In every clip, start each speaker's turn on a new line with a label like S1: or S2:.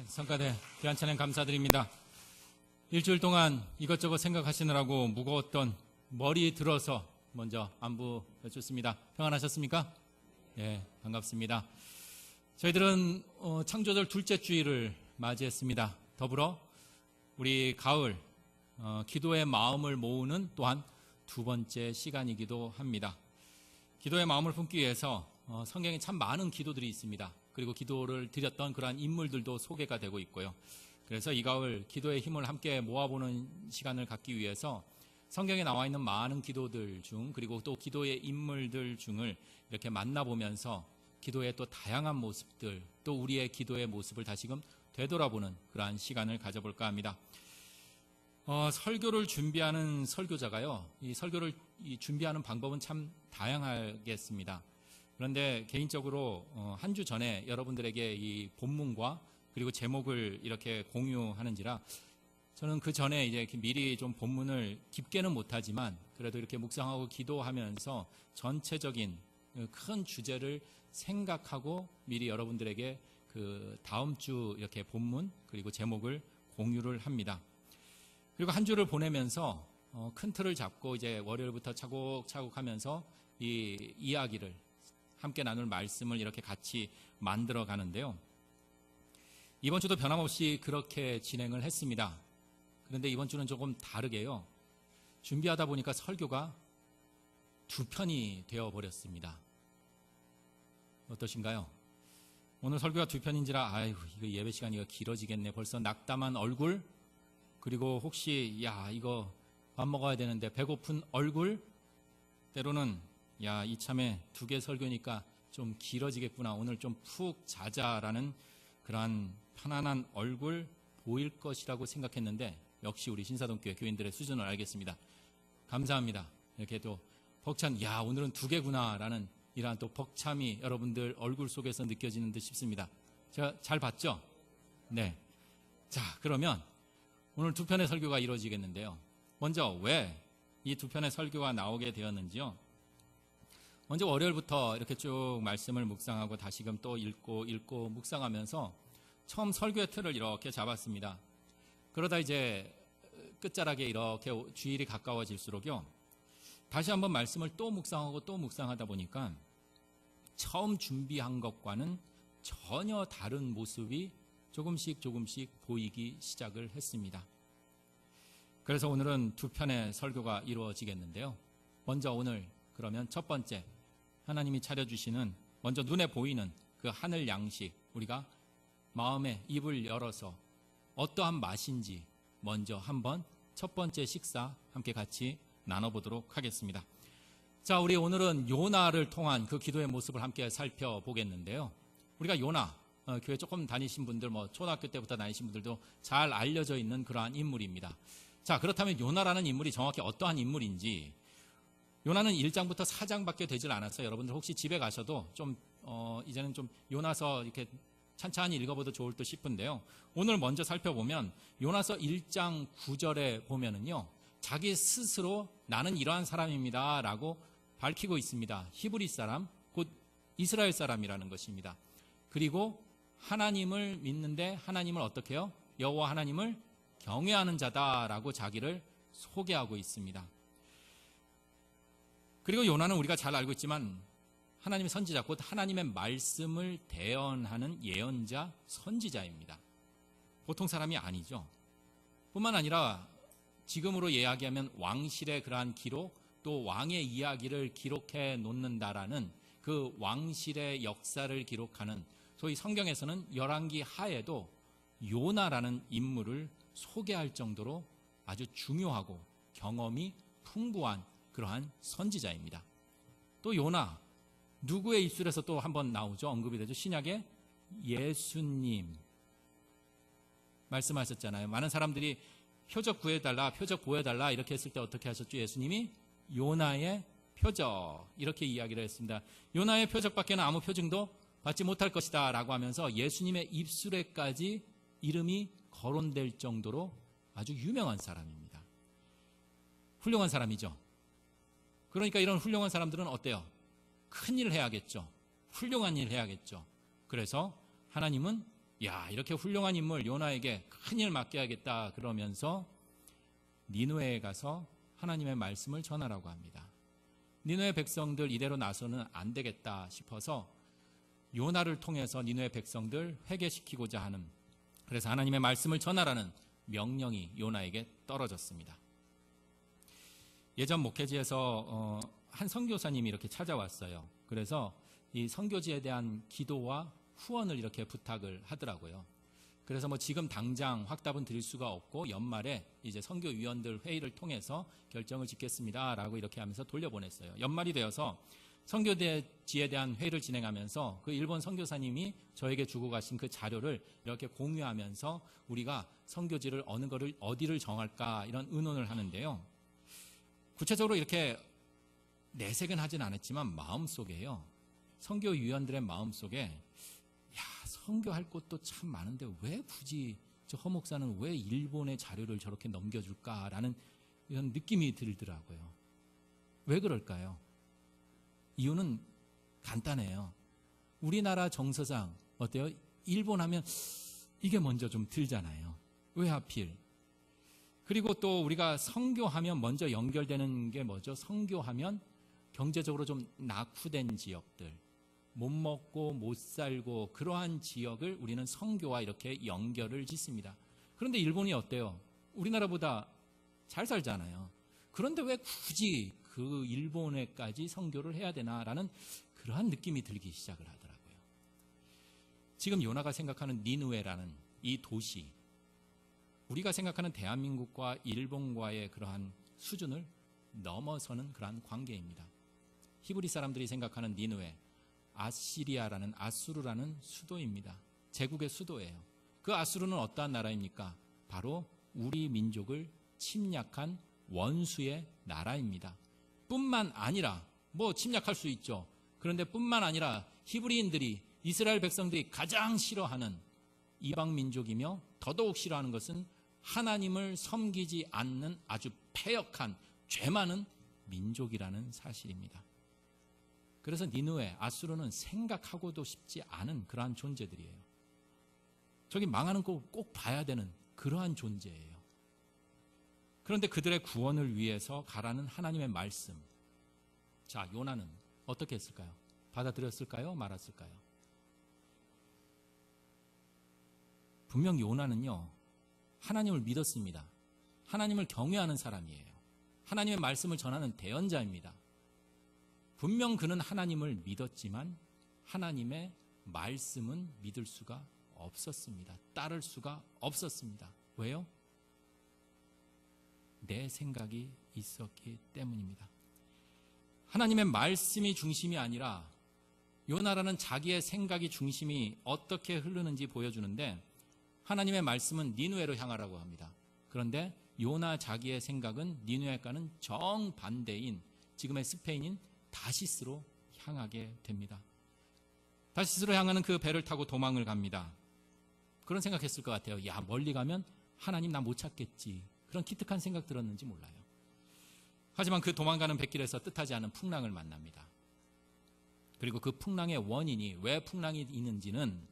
S1: 성가대 귀한 찬양 감사드립니다. 일주일 동안 이것저것 생각하시느라고 무거웠던 머리 들어서 먼저 안부 여쭙습니다. 평안하셨습니까? 네, 반갑습니다. 저희들은 창조절 둘째 주일을 맞이했습니다. 더불어 우리 가을 기도의 마음을 모으는 또한 두 번째 시간이기도 합니다. 기도의 마음을 품기 위해서 성경에 참 많은 기도들이 있습니다. 그리고 기도를 드렸던 그러한 인물들도 소개가 되고 있고요. 그래서 이 가을 기도의 힘을 함께 모아보는 시간을 갖기 위해서 성경에 나와 있는 많은 기도들 중, 그리고 또 기도의 인물들 중을 이렇게 만나보면서 기도의 또 다양한 모습들, 또 우리의 기도의 모습을 다시금 되돌아보는 그러한 시간을 가져볼까 합니다. 설교를 준비하는 설교자가요, 이 설교를 준비하는 방법은 참 다양하겠습니다. 그런데 개인적으로 한 주 전에 여러분들에게 이 본문과 그리고 제목을 이렇게 공유하는지라 저는 그 전에 이제 미리 좀 본문을 깊게는 못하지만 그래도 이렇게 묵상하고 기도하면서 전체적인 큰 주제를 생각하고 미리 여러분들에게 그 다음 주 이렇게 본문 그리고 제목을 공유를 합니다. 그리고 한 주를 보내면서 큰 틀을 잡고 이제 월요일부터 차곡차곡 하면서 이 이야기를 함께 나눌 말씀을 이렇게 같이 만들어 가는데요. 이번 주도 변함없이 그렇게 진행을 했습니다. 그런데 이번 주는 조금 다르게요. 준비하다 보니까 설교가 두 편이 되어버렸습니다. 어떠신가요? 오늘 설교가 두 편인지라 아이고 이거 예배 시간이 길어지겠네. 벌써 낙담한 얼굴, 그리고 혹시 이거 밥 먹어야 되는데 배고픈 얼굴, 때로는 이참에 두 개 설교니까 좀 길어지겠구나, 오늘 좀 푹 자자라는 그러한 편안한 얼굴 보일 것이라고 생각했는데 역시 우리 신사동교회 교인들의 수준을 알겠습니다. 감사합니다. 이렇게 또 벅찬 오늘은 두 개구나 라는 이러한 또 벅참이 여러분들 얼굴 속에서 느껴지는 듯 싶습니다. 제가 잘 봤죠? 네. 자, 그러면 오늘 두 편의 설교가 이루어지겠는데요. 먼저 왜 이 두 편의 설교가 나오게 되었는지요. 먼저 월요일부터 이렇게 쭉 말씀을 묵상하고 다시금 또 읽고 묵상하면서 처음 설교의 틀을 이렇게 잡았습니다. 그러다 이제 끝자락에 이렇게 주일이 가까워질수록요, 다시 한번 말씀을 또 묵상하고 또 묵상하다 보니까 처음 준비한 것과는 전혀 다른 모습이 조금씩 보이기 시작을 했습니다. 그래서 오늘은 두 편의 설교가 이루어지겠는데요. 먼저 오늘 그러면 첫 번째, 하나님이 차려주시는 먼저 눈에 보이는 그 하늘 양식, 우리가 마음의 입을 열어서 어떠한 맛인지 먼저 한번 첫 번째 식사 함께 같이 나눠보도록 하겠습니다. 자, 우리 오늘은 요나를 통한 그 기도의 모습을 함께 살펴보겠는데요. 우리가 요나, 교회 조금 다니신 분들, 초등학교 때부터 다니신 분들도 잘 알려져 있는 그러한 인물입니다. 자, 그렇다면 요나라는 인물이 정확히 어떠한 인물인지, 요나는 1장부터 4장밖에 되질 않았어요. 여러분들 혹시 집에 가셔도 좀 이제는 좀 요나서 이렇게 찬찬히 읽어봐도 좋을 듯 싶은데요. 오늘 먼저 살펴보면 요나서 1장 9절에 보면은요, 자기 스스로 나는 이러한 사람입니다 라고 밝히고 있습니다. 히브리 사람, 곧 이스라엘 사람이라는 것입니다. 그리고 하나님을 믿는데 하나님을 어떻게 해요? 여호와 하나님을 경외하는 자다라고 자기를 소개하고 있습니다. 그리고 요나는 우리가 잘 알고 있지만 하나님의 선지자, 곧 하나님의 말씀을 대언하는 예언자, 선지자입니다. 보통 사람이 아니죠. 뿐만 아니라 지금으로 이야기하면 왕실의 그러한 기록, 또 왕의 이야기를 기록해 놓는다라는 그 왕실의 역사를 기록하는, 소위 성경에서는 열왕기 하에도 요나라는 인물을 소개할 정도로 아주 중요하고 경험이 풍부한 그러한 선지자입니다. 또 요나, 누구의 입술에서 또 한번 나오죠? 언급이 되죠. 신약의 예수님 말씀하셨잖아요. 많은 사람들이 표적 구해달라, 표적 보여달라 이렇게 했을 때 어떻게 하셨죠? 예수님이 요나의 표적 이렇게 이야기를 했습니다. 요나의 표적밖에는 아무 표징도 받지 못할 것이다 라고 하면서 예수님의 입술에까지 이름이 거론될 정도로 아주 유명한 사람입니다. 훌륭한 사람이죠. 그러니까 이런 훌륭한 사람들은 어때요? 큰 일을 해야겠죠. 훌륭한 일을 해야겠죠. 그래서 하나님은 야, 이렇게 훌륭한 인물 요나에게 큰일 맡겨야겠다 그러면서 니느웨에 가서 하나님의 말씀을 전하라고 합니다. 니느웨 백성들 이대로 나서는 안 되겠다 싶어서 요나를 통해서 니느웨 백성들 회개시키고자 하는, 그래서 하나님의 말씀을 전하라는 명령이 요나에게 떨어졌습니다. 예전 목회지에서 한 선교사님이 이렇게 찾아왔어요. 그래서 이 선교지에 대한 기도와 후원을 이렇게 부탁을 하더라고요. 그래서 뭐 지금 당장 확답은 드릴 수가 없고 연말에 이제 선교위원들 회의를 통해서 결정을 짓겠습니다라고 이렇게 하면서 돌려보냈어요. 연말이 되어서 선교지에 대한 회의를 진행하면서 그 일본 선교사님이 저에게 주고 가신 그 자료를 이렇게 공유하면서 우리가 선교지를 어디를 정할까 이런 의논을 하는데요. 구체적으로 이렇게 내색은 하진 않았지만 마음속에요. 선교위원들의 마음속에 선교할 곳도 참 많은데 왜 굳이 저 허 목사는 왜 일본의 자료를 저렇게 넘겨줄까라는 이런 느낌이 들더라고요. 왜 그럴까요? 이유는 간단해요. 우리나라 정서상 어때요? 일본 하면 이게 먼저 좀 들잖아요. 왜 하필? 그리고 또 우리가 선교하면 먼저 연결되는 게 뭐죠? 선교하면 경제적으로 좀 낙후된 지역들, 못 먹고 못 살고 그러한 지역을 우리는 선교와 이렇게 연결을 짓습니다. 그런데 일본이 어때요? 우리나라보다 잘 살잖아요. 그런데 왜 굳이 그 일본에까지 선교를 해야 되나라는 그러한 느낌이 들기 시작을 하더라고요. 지금 요나가 생각하는 니느웨라는 이 도시, 우리가 생각하는 대한민국과 일본과의 그러한 수준을 넘어서는 그러한 관계입니다. 히브리 사람들이 생각하는 니느웨, 아시리아라는 아수르라는 수도입니다. 제국의 수도예요. 그 아수르는 어떠한 나라입니까? 바로 우리 민족을 침략한 원수의 나라입니다. 뿐만 아니라 뭐 침략할 수 있죠. 그런데 뿐만 아니라 히브리인들이, 이스라엘 백성들이 가장 싫어하는 이방 민족이며 더더욱 싫어하는 것은 하나님을 섬기지 않는 아주 패역한 죄 많은 민족이라는 사실입니다. 그래서 니느웨, 아수르는 생각하고도 싶지 않은 그러한 존재들이에요. 저기 망하는 거 꼭 봐야 되는 그러한 존재예요. 그런데 그들의 구원을 위해서 가라는 하나님의 말씀. 자, 요나는 어떻게 했을까요? 받아들였을까요? 말았을까요? 분명 요나는요, 하나님을 믿었습니다. 하나님을 경외하는 사람이에요. 하나님의 말씀을 전하는 대언자입니다. 분명 그는 하나님을 믿었지만 하나님의 말씀은 믿을 수가 없었습니다. 따를 수가 없었습니다. 왜요? 내 생각이 있었기 때문입니다. 하나님의 말씀이 중심이 아니라 요나라는 자기의 생각이 중심이 어떻게 흐르는지 보여주는데, 하나님의 말씀은 니느웨로 향하라고 합니다. 그런데 요나 자기의 생각은 니느웨과는 정반대인 지금의 스페인인 다시스로 향하게 됩니다. 다시스로 향하는 그 배를 타고 도망을 갑니다. 그런 생각했을 것 같아요. 야, 멀리 가면 하나님 나 못 찾겠지. 그런 기특한 생각 들었는지 몰라요. 하지만 그 도망가는 뱃길에서 뜻하지 않은 풍랑을 만납니다. 그리고 그 풍랑의 원인이, 왜 풍랑이 있는지는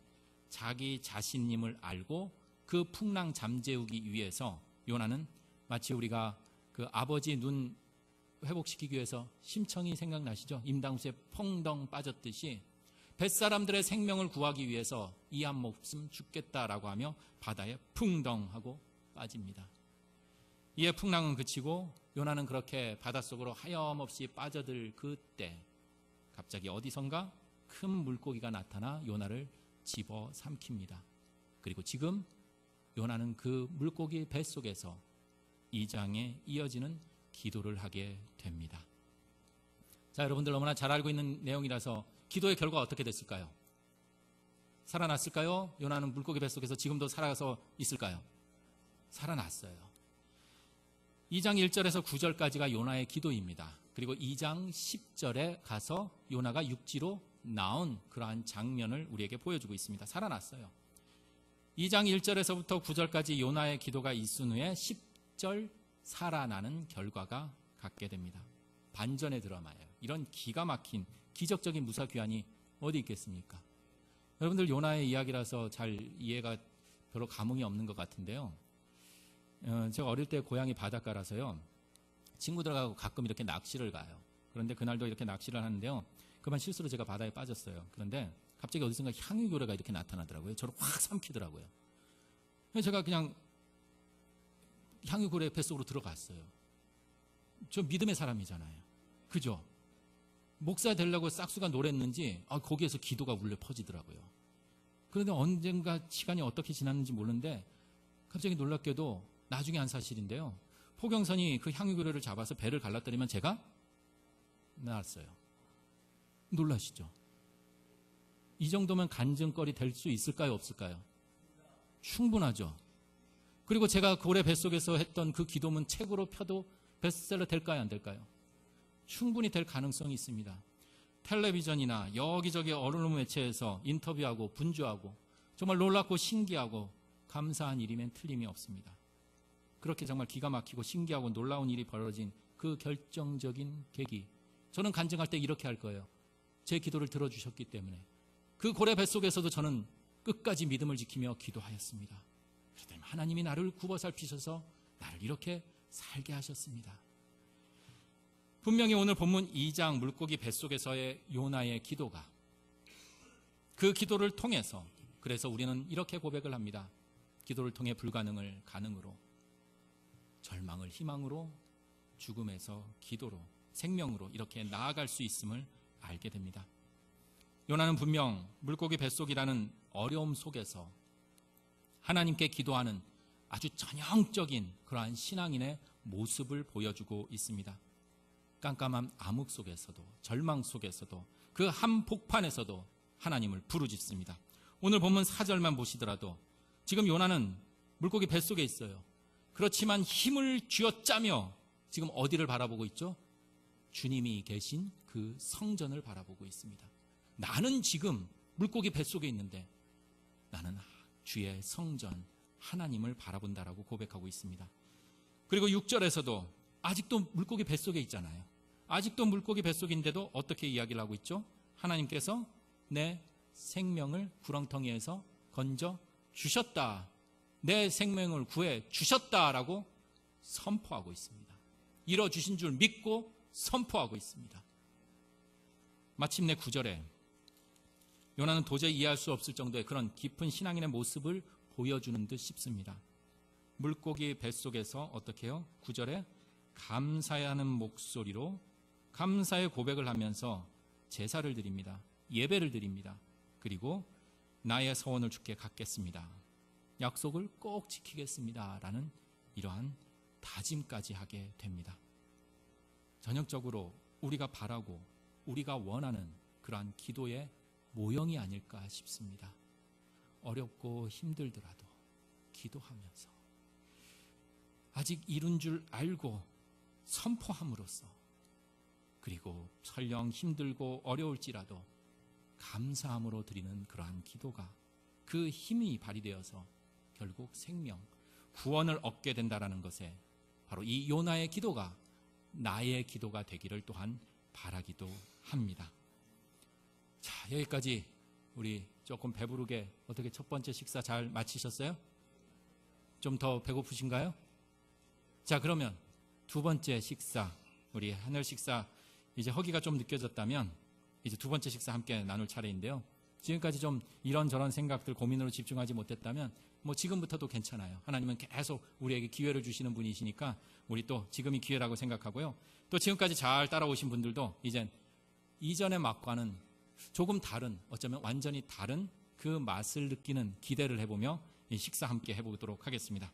S1: 자기 자신임을 알고 그 풍랑 잠재우기 위해서 요나는 마치 우리가 그 아버지 눈 회복시키기 위해서 심청이 생각나시죠? 임당수에 펑덩 빠졌듯이 뱃사람들의 생명을 구하기 위해서 이 한 목숨 죽겠다라고 하며 바다에 풍덩 하고 빠집니다. 이에 풍랑은 그치고 요나는 그렇게 바닷속으로 하염없이 빠져들 그때 갑자기 어디선가 큰 물고기가 나타나 요나를 집어삼킵니다. 그리고 지금 요나는 그 물고기 뱃속에서 2장에 이어지는 기도를 하게 됩니다. 자, 여러분들 너무나 잘 알고 있는 내용이라서 기도의 결과가 어떻게 됐을까요? 살아났을까요? 요나는 물고기 뱃속에서 지금도 살아서 있을까요? 살아났어요. 2장 1절에서 9절까지가 요나의 기도입니다. 그리고 2장 10절에 가서 요나가 육지로 나온 그러한 장면을 우리에게 보여주고 있습니다. 살아났어요. 2장 1절에서부터 9절까지 요나의 기도가 있은 후에 10절 살아나는 결과가 갖게 됩니다. 반전의 드라마예요. 이런 기가 막힌 기적적인 무사귀환이 어디 있겠습니까? 여러분들 요나의 이야기라서 잘 이해가 별로 감흥이 없는 것 같은데요. 제가 어릴 때 고향이 바닷가라서요. 친구들하고 가끔 이렇게 낚시를 가요. 그런데 그날도 이렇게 낚시를 하는데요. 그만 실수로 제가 바다에 빠졌어요. 그런데 갑자기 어디선가 향유고래가 이렇게 나타나더라고요. 저를 확 삼키더라고요. 그래서 제가 그냥 향유고래 뱃속으로 들어갔어요. 저 믿음의 사람이잖아요. 그죠? 목사 되려고 싹수가 노랬는지 거기에서 기도가 울려 퍼지더라고요. 그런데 언젠가 시간이 어떻게 지났는지 모르는데 갑자기 놀랍게도 나중에 한 사실인데요. 포경선이 그 향유고래를 잡아서 배를 갈랐더니만 제가 나왔어요. 놀라시죠? 이 정도면 간증거리 될 수 있을까요? 없을까요? 충분하죠. 그리고 제가 고래 뱃속에서 했던 그 기도문 책으로 펴도 베스트셀러 될까요? 안 될까요? 충분히 될 가능성이 있습니다. 텔레비전이나 여기저기 언론 매체에서 인터뷰하고 분주하고 정말 놀랍고 신기하고 감사한 일이면 틀림이 없습니다. 그렇게 정말 기가 막히고 신기하고 놀라운 일이 벌어진 그 결정적인 계기, 저는 간증할 때 이렇게 할 거예요. 제 기도를 들어주셨기 때문에 그 고래 뱃속에서도 저는 끝까지 믿음을 지키며 기도하였습니다. 그랬더니 하나님이 나를 굽어 살피셔서 나를 이렇게 살게 하셨습니다. 분명히 오늘 본문 2장 물고기 뱃속에서의 요나의 기도가, 그 기도를 통해서, 그래서 우리는 이렇게 고백을 합니다. 기도를 통해 불가능을 가능으로, 절망을 희망으로, 죽음에서 기도로, 생명으로 이렇게 나아갈 수 있음을 알게 됩니다. 요나는 분명 물고기 뱃속이라는 어려움 속에서 하나님께 기도하는 아주 전형적인 그러한 신앙인의 모습을 보여주고 있습니다. 깜깜한 암흑 속에서도, 절망 속에서도, 그 한복판에서도 하나님을 부르짖습니다. 오늘 본문 4절만 보시더라도 지금 요나는 물고기 뱃속에 있어요. 그렇지만 힘을 쥐어짜며 지금 어디를 바라보고 있죠? 주님이 계신 그 성전을 바라보고 있습니다. 나는 지금 물고기 뱃속에 있는데 나는 주의 성전 하나님을 바라본다라고 고백하고 있습니다. 그리고 6절에서도 아직도 물고기 뱃속에 있잖아요. 아직도 물고기 뱃속인데도 어떻게 이야기를 하고 있죠? 하나님께서 내 생명을 구렁텅이에서 건져 주셨다. 내 생명을 구해 주셨다라고 선포하고 있습니다. 이뤄주신 줄 믿고 선포하고 있습니다. 마침내 9절에 요나는 도저히 이해할 수 없을 정도의 그런 깊은 신앙인의 모습을 보여주는 듯 싶습니다. 물고기 뱃속에서 어떻게 해요? 9절에 감사하는 목소리로 감사의 고백을 하면서 제사를 드립니다. 예배를 드립니다. 그리고 나의 서원을 주께 갚겠습니다. 약속을 꼭 지키겠습니다. 라는 이러한 다짐까지 하게 됩니다. 전형적으로 우리가 바라고 우리가 원하는 그러한 기도의 모형이 아닐까 싶습니다. 어렵고 힘들더라도 기도하면서 아직 이룬 줄 알고 선포함으로써, 그리고 설령 힘들고 어려울지라도 감사함으로 드리는 그러한 기도가 그 힘이 발휘되어서 결국 생명, 구원을 얻게 된다는 것에 바로 이 요나의 기도가 나의 기도가 되기를 또한 바라기도 합니다. 자, 여기까지 우리 조금 배부르게 어떻게 첫 번째 식사 잘 마치셨어요? 좀 더 배고프신가요? 자, 그러면 두 번째 식사, 우리 하늘 식사 이제 허기가 좀 느껴졌다면 이제 두 번째 식사 함께 나눌 차례인데요. 지금까지 좀 이런저런 생각들 고민으로 집중하지 못했다면 뭐 지금부터도 괜찮아요. 하나님은 계속 우리에게 기회를 주시는 분이시니까 우리 또 지금이 기회라고 생각하고요. 또 지금까지 잘 따라오신 분들도 이젠 이전의 맛과는 조금 다른, 어쩌면 완전히 다른 그 맛을 느끼는 기대를 해보며 이 식사 함께 해보도록 하겠습니다.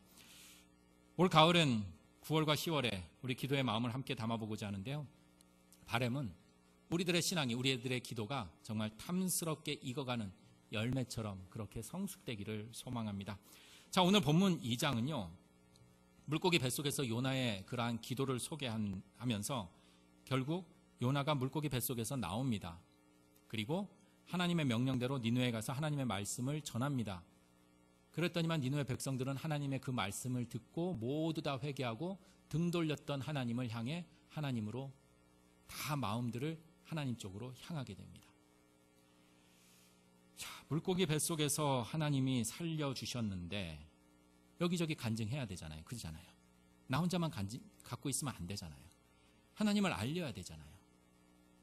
S1: 올 가을은 9월과 10월에 우리 기도의 마음을 함께 담아보고자 하는데요. 바람은 우리들의 신앙이, 우리들의 기도가 정말 탐스럽게 익어가는 열매처럼 그렇게 성숙되기를 소망합니다. 자, 오늘 본문 2장은요. 물고기 뱃속에서 요나의 그러한 기도를 소개하면서 결국 요나가 물고기 뱃속에서 나옵니다. 그리고 하나님의 명령대로 니느웨에 가서 하나님의 말씀을 전합니다. 그랬더니만 니느웨 백성들은 하나님의 그 말씀을 듣고 모두 다 회개하고 등 돌렸던 하나님을 향해 하나님으로 다 마음들을 하나님 쪽으로 향하게 됩니다. 자, 물고기 뱃속에서 하나님이 살려주셨는데 여기저기 간증해야 되잖아요. 그러잖아요. 나 혼자만 갖고 있으면 안 되잖아요. 하나님을 알려야 되잖아요.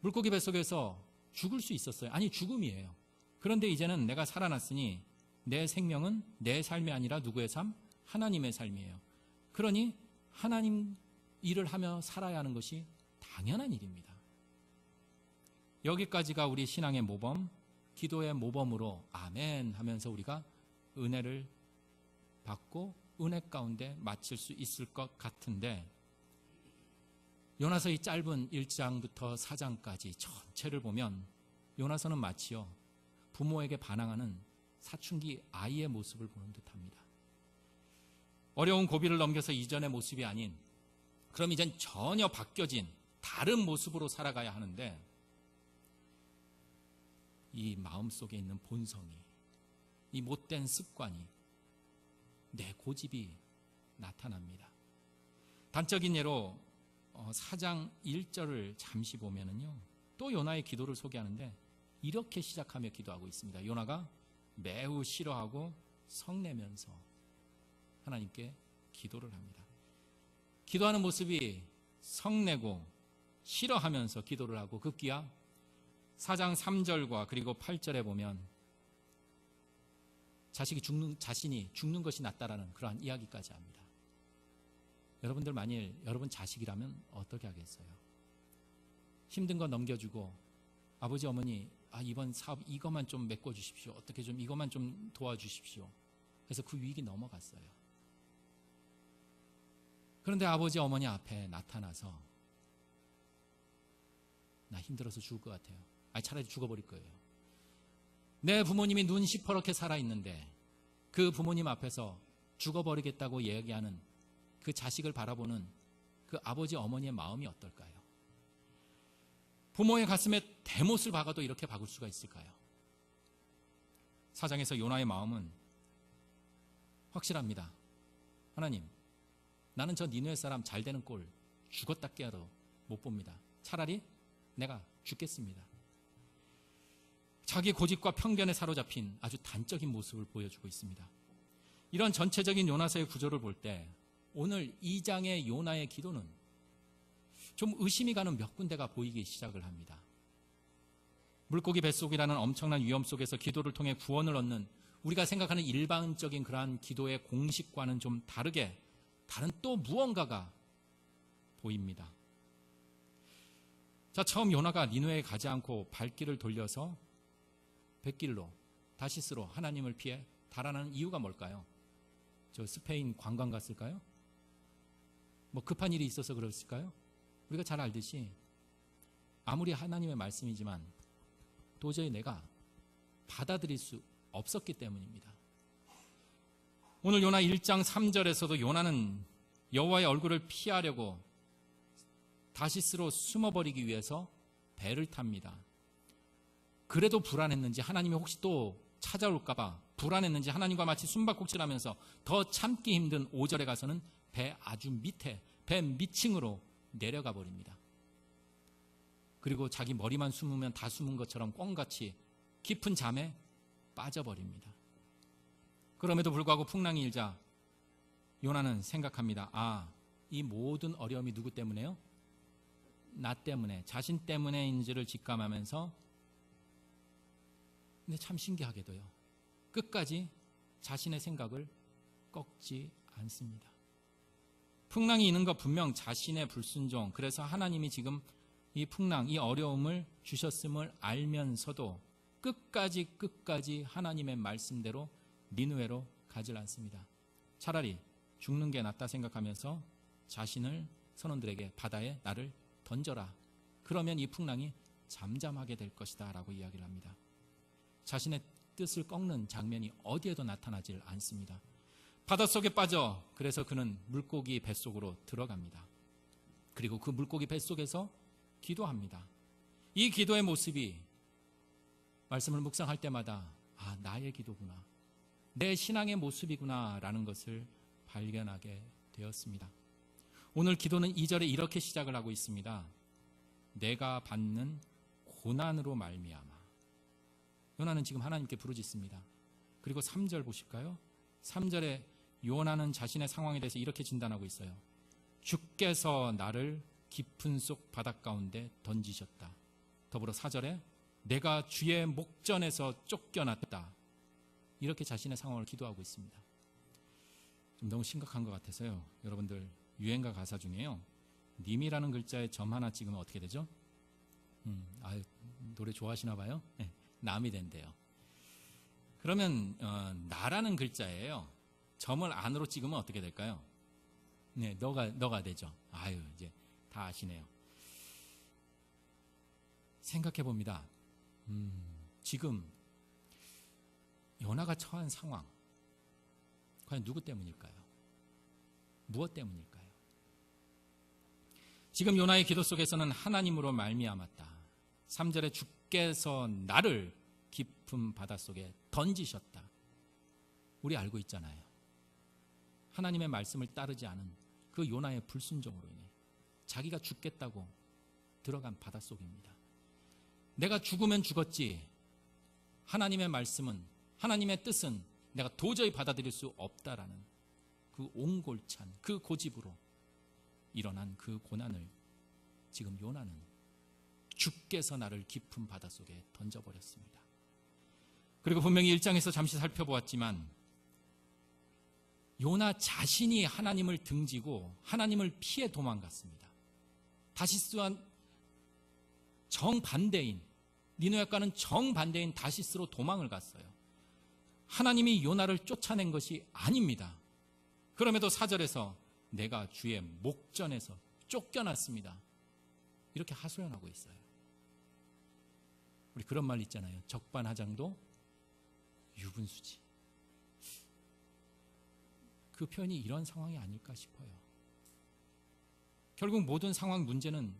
S1: 물고기 뱃속에서 죽을 수 있었어요. 아니, 죽음이에요. 그런데 이제는 내가 살아났으니 내 생명은 내 삶이 아니라 누구의 삶? 하나님의 삶이에요. 그러니 하나님 일을 하며 살아야 하는 것이 당연한 일입니다. 여기까지가 우리 신앙의 모범, 기도의 모범으로 아멘 하면서 우리가 은혜를 받고 은혜 가운데 마칠 수 있을 것 같은데, 요나서 이 짧은 1장부터 4장까지 전체를 보면 요나서는 마치요 부모에게 반항하는 사춘기 아이의 모습을 보는 듯합니다. 어려운 고비를 넘겨서 이전의 모습이 아닌, 그럼 이젠 전혀 바뀌어진 다른 모습으로 살아가야 하는데, 이 마음속에 있는 본성이, 이 못된 습관이, 내 고집이 나타납니다. 단적인 예로 4장 1절을 잠시 보면은요, 또 요나의 기도를 소개하는데 이렇게 시작하며 기도하고 있습니다. 요나가 매우 싫어하고 성내면서 하나님께 기도를 합니다. 기도하는 모습이 성내고 싫어하면서 기도를 하고, 급기야 4장 3절과 그리고 8절에 보면 자신이 죽는 것이 낫다라는 그러한 이야기까지 합니다. 여러분들 만일 여러분 자식이라면 어떻게 하겠어요? 힘든 거 넘겨주고 아버지 어머니 이번 사업 이것만 좀 메꿔주십시오. 어떻게 좀 이것만 좀 도와주십시오. 그래서 그 위기 넘어갔어요. 그런데 아버지 어머니 앞에 나타나서 나 힘들어서 죽을 것 같아요. 차라리 죽어버릴 거예요. 내 부모님이 눈 시퍼렇게 살아있는데 그 부모님 앞에서 죽어버리겠다고 얘기하는 그 자식을 바라보는 그 아버지 어머니의 마음이 어떨까요? 부모의 가슴에 대못을 박아도 이렇게 박을 수가 있을까요? 사장에서 요나의 마음은 확실합니다. 하나님, 나는 저 니느웨 사람 잘 되는 꼴 죽었다 깨어도 못 봅니다. 차라리 내가 죽겠습니다. 자기 고집과 편견에 사로잡힌 아주 단적인 모습을 보여주고 있습니다. 이런 전체적인 요나서의 구조를 볼 때 오늘 2장의 요나의 기도는 좀 의심이 가는 몇 군데가 보이기 시작을 합니다. 물고기 뱃속이라는 엄청난 위험 속에서 기도를 통해 구원을 얻는, 우리가 생각하는 일반적인 그러한 기도의 공식과는 좀 다르게 다른 또 무언가가 보입니다. 자, 처음 요나가 니느웨에 가지 않고 발길을 돌려서 뱃길로 다시스로 하나님을 피해 달아나는 이유가 뭘까요? 저 스페인 관광 갔을까요? 뭐 급한 일이 있어서 그랬을까요? 우리가 잘 알듯이 아무리 하나님의 말씀이지만 도저히 내가 받아들일 수 없었기 때문입니다. 오늘 요나 1장 3절에서도 요나는 여호와의 얼굴을 피하려고 다시스로 숨어버리기 위해서 배를 탑니다. 그래도 불안했는지, 하나님이 혹시 또 찾아올까봐 불안했는지 하나님과 마치 숨바꼭질하면서 더 참기 힘든 5절에 가서는 배 아주 밑에, 배 밑층으로 내려가 버립니다. 그리고 자기 머리만 숨으면 다 숨은 것처럼 꽁같이 깊은 잠에 빠져버립니다. 그럼에도 불구하고 풍랑이 일자 요나는 생각합니다. 이 모든 어려움이 누구 때문에요? 나 때문에, 자신 때문에인지를 직감하면서, 근데 참 신기하게도요, 끝까지 자신의 생각을 꺾지 않습니다. 풍랑이 있는 것 분명 자신의 불순종, 그래서 하나님이 지금 이 풍랑, 이 어려움을 주셨음을 알면서도 끝까지 하나님의 말씀대로 니느웨로 가질 않습니다. 차라리 죽는 게 낫다 생각하면서 자신을 선원들에게 바다에 나를 던져라. 그러면 이 풍랑이 잠잠하게 될 것이다 라고 이야기를 합니다. 자신의 뜻을 꺾는 장면이 어디에도 나타나질 않습니다. 바닷속에 빠져, 그래서 그는 물고기 뱃속으로 들어갑니다. 그리고 그 물고기 뱃속에서 기도합니다. 이 기도의 모습이 말씀을 묵상할 때마다 나의 기도구나, 내 신앙의 모습이구나 라는 것을 발견하게 되었습니다. 오늘 기도는 2절에 이렇게 시작을 하고 있습니다. 내가 받는 고난으로 말미암아. 요나는 지금 하나님께 부르짖습니다. 그리고 3절 보실까요? 3절에 요나는 자신의 상황에 대해서 이렇게 진단하고 있어요. 주께서 나를 깊은 속 바닷 가운데 던지셨다. 더불어 4절에 내가 주의 목전에서 쫓겨났다. 이렇게 자신의 상황을 기도하고 있습니다. 좀 너무 심각한 것 같아서요. 여러분들 유행가 가사 중에요. 님이라는 글자에 점 하나 찍으면 어떻게 되죠? 노래 좋아하시나 봐요. 네, 남이 된대요. 그러면 나라는 글자예요. 점을 안으로 찍으면 어떻게 될까요? 네, 너가 되죠. 아유, 이제 다 아시네요. 생각해 봅니다. 지금 요나가 처한 상황, 과연 누구 때문일까요? 무엇 때문일까요? 지금 요나의 기도 속에서는 하나님으로 말미암았다. 3절에 주께서 나를 깊은 바닷속에 던지셨다. 우리 알고 있잖아요. 하나님의 말씀을 따르지 않은 그 요나의 불순종으로 인해 자기가 죽겠다고 들어간 바닷속입니다. 내가 죽으면 죽었지, 하나님의 말씀은, 하나님의 뜻은 내가 도저히 받아들일 수 없다라는 그 옹골찬, 그 고집으로 일어난 그 고난을 지금 요나는 주께서 나를 깊은 바닷속에 던져버렸습니다. 그리고 분명히 1장에서 잠시 살펴보았지만 요나 자신이 하나님을 등지고 하나님을 피해 도망갔습니다. 다시스와 정반대인, 니느웨과는 정반대인 다시스로 도망을 갔어요. 하나님이 요나를 쫓아낸 것이 아닙니다. 그럼에도 4절에서 내가 주의 목전에서 쫓겨났습니다. 이렇게 하소연하고 있어요. 우리 그런 말 있잖아요. 적반하장도 유분수지. 그 표현이 이런 상황이 아닐까 싶어요. 결국 모든 상황 문제는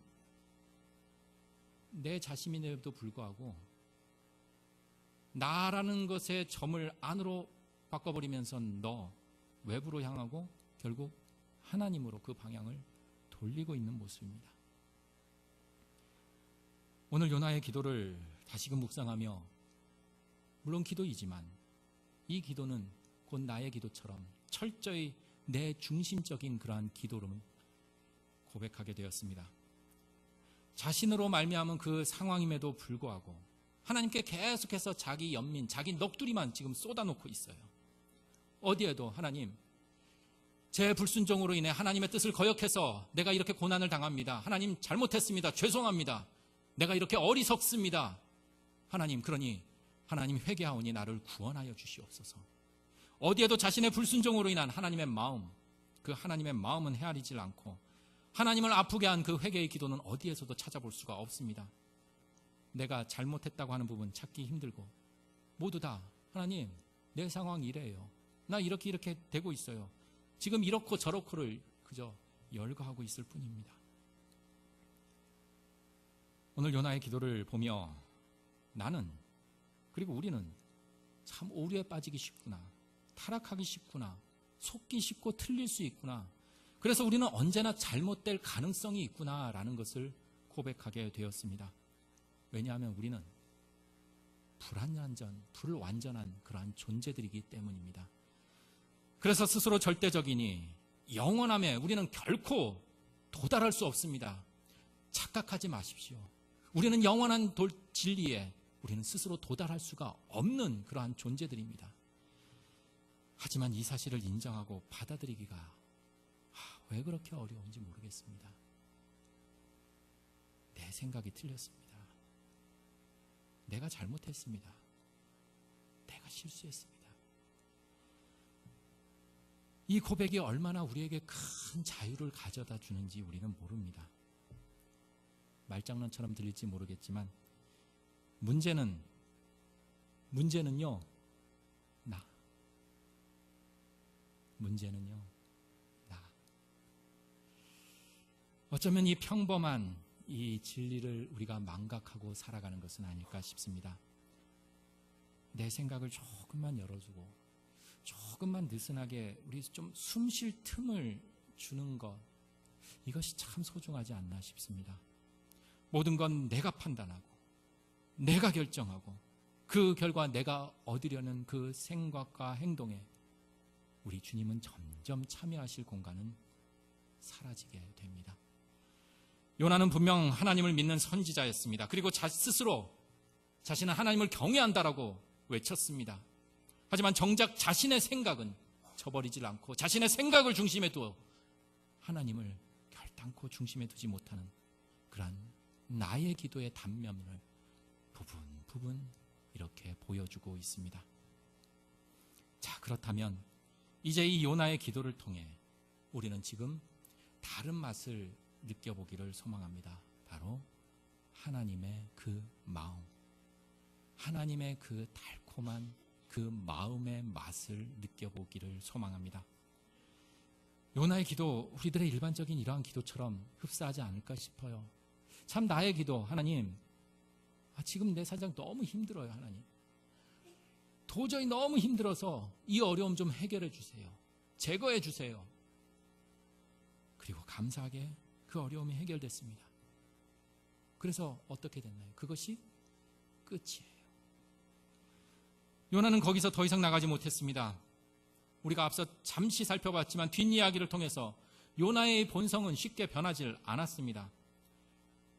S1: 내 자신임에도 불구하고 나라는 것의 점을 안으로 바꿔버리면서 너 외부로 향하고 결국 하나님으로 그 방향을 돌리고 있는 모습입니다. 오늘 요나의 기도를 다시금 묵상하며, 물론 기도이지만 이 기도는 곧 나의 기도처럼 철저히 내 중심적인 그러한 기도로 고백하게 되었습니다. 자신으로 말미암은 그 상황임에도 불구하고 하나님께 계속해서 자기 연민, 자기 넋두리만 지금 쏟아놓고 있어요. 어디에도 하나님, 제 불순종으로 인해 하나님의 뜻을 거역해서 내가 이렇게 고난을 당합니다. 하나님 잘못했습니다. 죄송합니다. 내가 이렇게 어리석습니다. 하나님, 그러니 하나님 회개하오니 나를 구원하여 주시옵소서. 어디에도 자신의 불순종으로 인한 하나님의 마음, 그 하나님의 마음은 헤아리질 않고 하나님을 아프게 한 그 회개의 기도는 어디에서도 찾아볼 수가 없습니다. 내가 잘못했다고 하는 부분 찾기 힘들고 모두 다 하나님, 내 상황 이래요. 나 이렇게 되고 있어요. 지금 이렇고 저렇고를 그저 열거하고 있을 뿐입니다. 오늘 요나의 기도를 보며 나는, 그리고 우리는 참 오류에 빠지기 쉽구나, 타락하기 쉽구나, 속기 쉽고 틀릴 수 있구나, 그래서 우리는 언제나 잘못될 가능성이 있구나라는 것을 고백하게 되었습니다. 왜냐하면 우리는 불완전한 그러한 존재들이기 때문입니다. 그래서 스스로 절대적이니 영원함에 우리는 결코 도달할 수 없습니다. 착각하지 마십시오. 우리는 영원한 진리에 우리는 스스로 도달할 수가 없는 그러한 존재들입니다. 하지만 이 사실을 인정하고 받아들이기가 왜 그렇게 어려운지 모르겠습니다. 내 생각이 틀렸습니다. 내가 잘못했습니다. 내가 실수했습니다. 이 고백이 얼마나 우리에게 큰 자유를 가져다 주는지 우리는 모릅니다. 말장난처럼 들릴지 모르겠지만 문제는요, 문제는요, 나. 어쩌면 이 평범한 이 진리를 우리가 망각하고 살아가는 것은 아닐까 싶습니다. 내 생각을 조금만 열어주고 조금만 느슨하게 우리 좀 숨 쉴 틈을 주는 것, 이것이 참 소중하지 않나 싶습니다. 모든 건 내가 판단하고 내가 결정하고 그 결과 내가 얻으려는 그 생각과 행동에 우리 주님은 점점 참여하실 공간은 사라지게 됩니다. 요나는 분명 하나님을 믿는 선지자였습니다. 그리고 스스로 자신은 하나님을 경외한다라고 외쳤습니다. 하지만 정작 자신의 생각은 저버리질 않고 자신의 생각을 중심에 두어 하나님을 결단코 중심에 두지 못하는 그러한 나의 기도의 단면을 부분 이렇게 보여주고 있습니다. 자, 그렇다면 이제 이 요나의 기도를 통해 우리는 지금 다른 맛을 느껴보기를 소망합니다. 바로 하나님의 그 마음, 하나님의 그 달콤한 그 마음의 맛을 느껴보기를 소망합니다. 요나의 기도, 우리들의 일반적인 이러한 기도처럼 흡사하지 않을까 싶어요. 참 나의 기도, 하나님, 지금 내 사정 너무 힘들어요. 하나님, 도저히 너무 힘들어서 이 어려움 좀 해결해 주세요. 제거해 주세요. 그리고 감사하게 그 어려움이 해결됐습니다. 그래서 어떻게 됐나요? 그것이 끝이에요. 요나는 거기서 더 이상 나가지 못했습니다. 우리가 앞서 잠시 살펴봤지만 뒷이야기를 통해서 요나의 본성은 쉽게 변하지 않았습니다.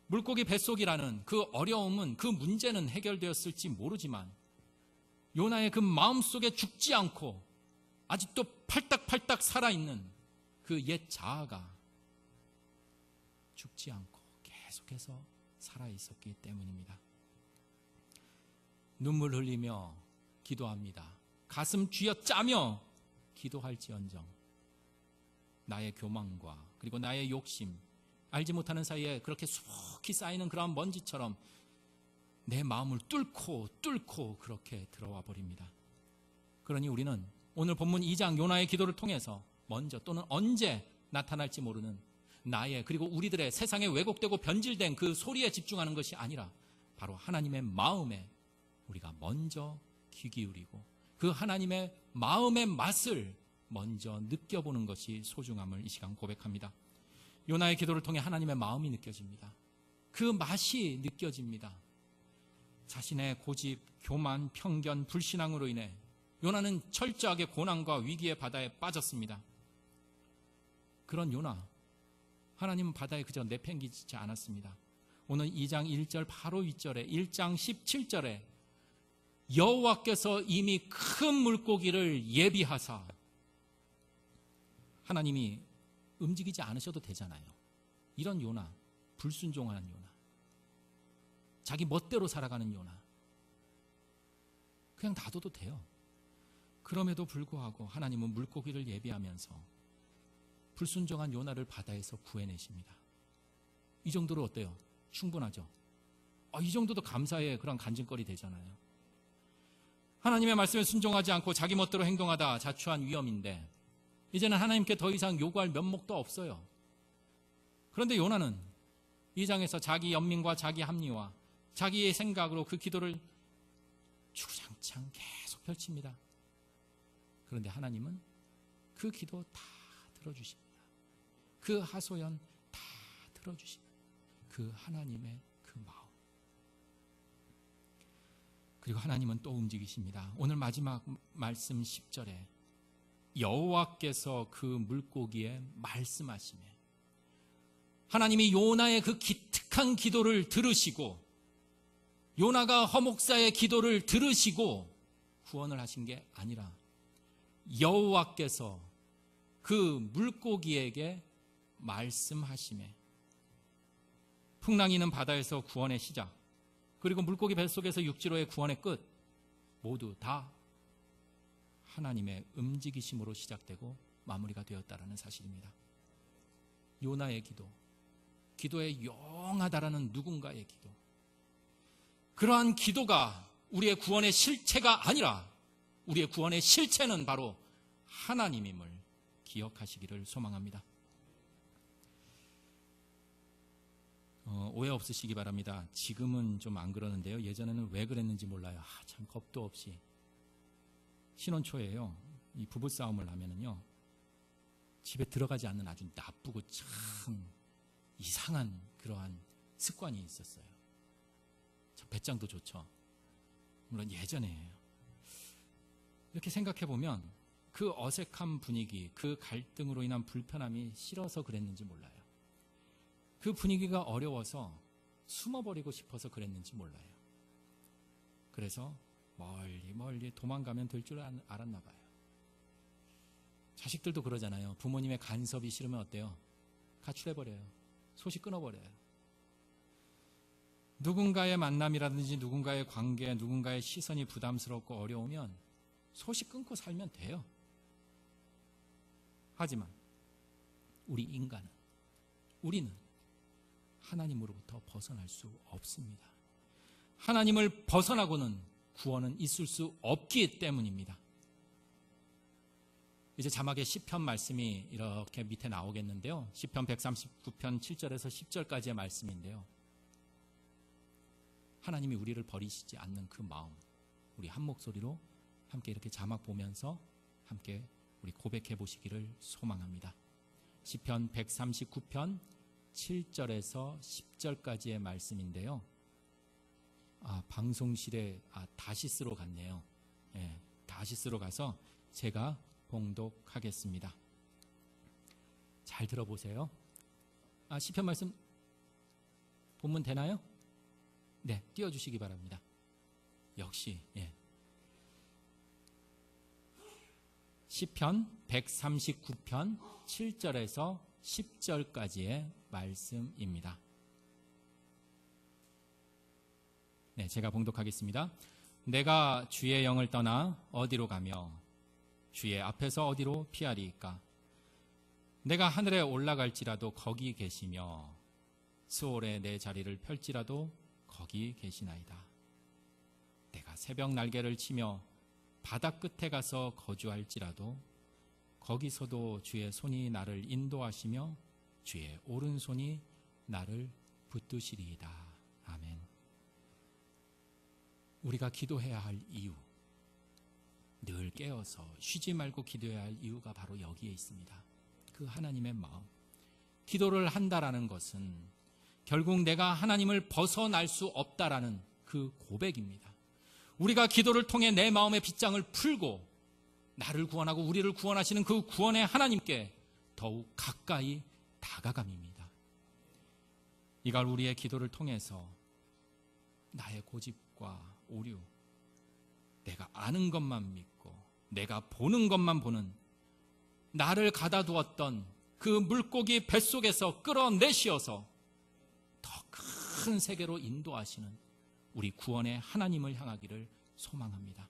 S1: 물고기 뱃속이라는 그 어려움은, 그 문제는 해결되었을지 모르지만 요나의 그 마음속에 죽지 않고 아직도 팔딱팔딱 살아있는 그 옛 자아가 죽지 않고 계속해서 살아있었기 때문입니다. 눈물 흘리며 기도합니다. 가슴 쥐어짜며 기도할지언정 나의 교만과 그리고 나의 욕심, 알지 못하는 사이에 그렇게 수북히 쌓이는 그러한 먼지처럼 내 마음을 뚫고 그렇게 들어와 버립니다. 그러니 우리는 오늘 본문 2장 요나의 기도를 통해서 먼저 또는 언제 나타날지 모르는 나의, 그리고 우리들의 세상에 왜곡되고 변질된 그 소리에 집중하는 것이 아니라 바로 하나님의 마음에 우리가 먼저 귀 기울이고 그 하나님의 마음의 맛을 먼저 느껴보는 것이 소중함을 이 시간 고백합니다. 요나의 기도를 통해 하나님의 마음이 느껴집니다. 그 맛이 느껴집니다. 자신의 고집, 교만, 편견, 불신앙으로 인해 요나는 철저하게 고난과 위기의 바다에 빠졌습니다. 그런 요나, 하나님은 바다에 그저 내팽개치지 않았습니다. 오늘 2장 1절 바로 윗절에 1장 17절에 여호와께서 이미 큰 물고기를 예비하사, 하나님이 움직이지 않으셔도 되잖아요. 이런 요나, 불순종하는 요나, 자기 멋대로 살아가는 요나, 그냥 놔둬도 돼요. 그럼에도 불구하고 하나님은 물고기를 예비하면서 불순종한 요나를 바다에서 구해내십니다. 이 정도로 어때요? 충분하죠? 이 정도도 감사의 그런 간증거리 되잖아요. 하나님의 말씀에 순종하지 않고 자기 멋대로 행동하다 자초한 위험인데 이제는 하나님께 더 이상 요구할 면목도 없어요. 그런데 요나는 이 장에서 자기 연민과 자기 합리와 자기의 생각으로 그 기도를 주장창 계속 펼칩니다. 그런데 하나님은 그 기도 다 들어주십니다. 그 하소연 다 들어주십니다. 그 하나님의 그 마음. 그리고 하나님은 또 움직이십니다. 오늘 마지막 말씀 10절에 여호와께서 그 물고기에 말씀하시매, 하나님이 요나의 그 기특한 기도를 들으시고 요나가 허목사의 기도를 들으시고 구원을 하신 게 아니라 여호와께서 그 물고기에게 말씀하시매, 풍랑이는 바다에서 구원의 시작, 그리고 물고기 뱃속에서 육지로의 구원의 끝, 모두 다 하나님의 움직이심으로 시작되고 마무리가 되었다라는 사실입니다. 요나의 기도, 기도에 용하다라는 누군가의 기도, 그러한 기도가 우리의 구원의 실체가 아니라 우리의 구원의 실체는 바로 하나님임을 기억하시기를 소망합니다. 오해 없으시기 바랍니다. 지금은 좀 안 그러는데요. 예전에는 왜 그랬는지 몰라요. 참 겁도 없이 신혼 초에요, 이 부부싸움을 하면은요, 집에 들어가지 않는 아주 나쁘고 참 이상한 그러한 습관이 있었어요. 참 배짱도 좋죠. 물론 예전에예요. 이렇게 생각해 보면 그 어색한 분위기, 그 갈등으로 인한 불편함이 싫어서 그랬는지 몰라요. 그 분위기가 어려워서 숨어버리고 싶어서 그랬는지 몰라요. 그래서 멀리 멀리 도망가면 될 줄 알았나 봐요. 자식들도 그러잖아요. 부모님의 간섭이 싫으면 어때요? 가출해버려요. 소식 끊어버려요. 누군가의 만남이라든지 누군가의 관계, 누군가의 시선이 부담스럽고 어려우면 소식 끊고 살면 돼요. 하지만 우리 인간은, 우리는 하나님으로부터 벗어날 수 없습니다. 하나님을 벗어나고는 구원은 있을 수 없기 때문입니다. 이제 자막에 시편 말씀이 이렇게 밑에 나오겠는데요. 시편 139편 7절에서 10절까지의 말씀인데요. 하나님이 우리를 버리시지 않는 그 마음, 우리 한 목소리로 함께 이렇게 자막 보면서 함께 우리 고백해 보시기를 소망합니다. 시편 139편 7절에서 10절까지의 말씀인데요. 방송실에 다시스로 갔네요. 예, 다시스로 가서 제가 봉독하겠습니다. 잘 들어보세요. 시편 말씀 본문 되나요? 네, 띄워주시기 바랍니다. 역시 시편 139편 7절에서 10절까지의 말씀입니다. 네, 제가 봉독하겠습니다. 내가 주의 영을 떠나 어디로 가며 주의 앞에서 어디로 피하리이까? 내가 하늘에 올라갈지라도 거기 계시며 스올에 내 자리를 펼지라도 거기 계시나이다. 내가 새벽 날개를 치며 바다 끝에 가서 거주할지라도 거기서도 주의 손이 나를 인도하시며 주의 오른손이 나를 붙드시리이다. 아멘. 우리가 기도해야 할 이유, 늘 깨어서 쉬지 말고 기도해야 할 이유가 바로 여기에 있습니다. 그 하나님의 마음. 기도를 한다라는 것은 결국 내가 하나님을 벗어날 수 없다라는 그 고백입니다. 우리가 기도를 통해 내 마음의 빗장을 풀고 나를 구원하고 우리를 구원하시는 그 구원의 하나님께 더욱 가까이 다가감입니다. 이걸 우리의 기도를 통해서 나의 고집과 오류, 내가 아는 것만 믿고 내가 보는 것만 보는, 나를 가다두었던 그 물고기 뱃속에서 끌어내시어서 더 큰 세계로 인도하시는 우리 구원의 하나님을 향하기를 소망합니다.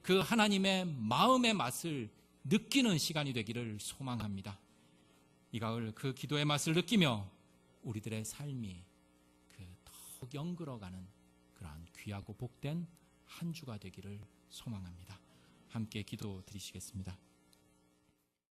S1: 그 하나님의 마음의 맛을 느끼는 시간이 되기를 소망합니다. 이 가을 그 기도의 맛을 느끼며 우리들의 삶이 더욱 영글어가는 그러한 귀하고 복된 한 주가 되기를 소망합니다. 함께 기도 드리시겠습니다.